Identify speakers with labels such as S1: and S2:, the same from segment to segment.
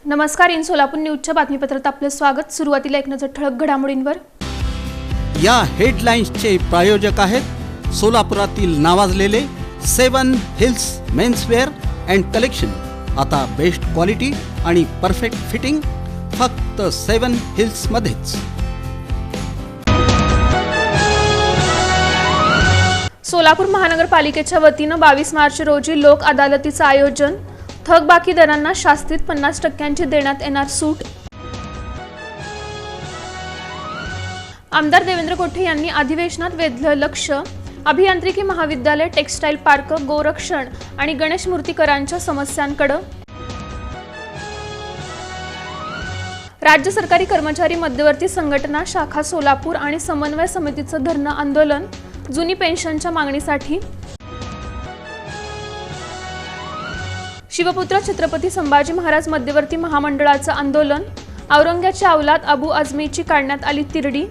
S1: नमस्कार. इन सोलापूर न्यूजच्या बातमीपत्रात आपले स्वागत. सुरुवातीला एक नजर ठळक घडामोडींवर.
S2: या हेडलाईन्सचे प्रायोजक आहेत सोलापुरातील नावाजलेले 7 हिल्स मेन्सवेअर अँड कलेक्शन. आता बेस्ट क्वालिटी आणि परफेक्ट फिटिंग फक्त 7 हिल्स मध्येच.
S1: सोलापूर महानगरपालिकेच्या वतीनं 22 मार्च रोजी लोक अदालतीचं आयोजन. थकबाकीदारांना शास्तीत 50% देण्यात येणार सूट. आमदार देवेंद्र कोठे यांनी अधिवेशनात वेधलं लक्ष. अभियांत्रिकी महाविद्यालय, टेक्स्टाईल पार्क, गोरक्षण आणि गणेश मूर्तीकरांच्या समस्यांकडे. राज्य सरकारी कर्मचारी मध्यवर्ती संघटना शाखा सोलापूर आणि समन्वय समितीचं धरणं आंदोलन जुनी पेन्शनच्या मागणीसाठी. शिवपुत्र छत्रपती संभाजी महाराज मध्यवर्ती महामंडळाचं आंदोलन. औरंग्याची औलाद अबू आझमीची काढण्यात आली तिरडी.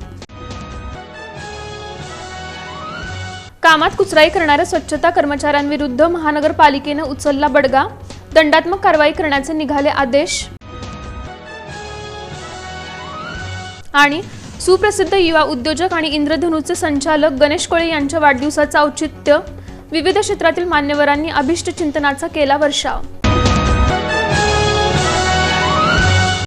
S1: कामात कुचराई करणाऱ्या स्वच्छता कर्मचाऱ्यांविरुद्ध महानगरपालिकेनं उचलला बडगा. दंडात्मक कारवाई करण्याचे निघाले आदेश. आणि सुप्रसिद्ध युवा उद्योजक आणि इंद्रधनुचे संचालक गणेश कोळे यांच्या वाढदिवसाचं औचित्य. विविध क्षेत्रातील मान्यवरांनी अभिष्ट चिंतनाचा केला वर्षाव.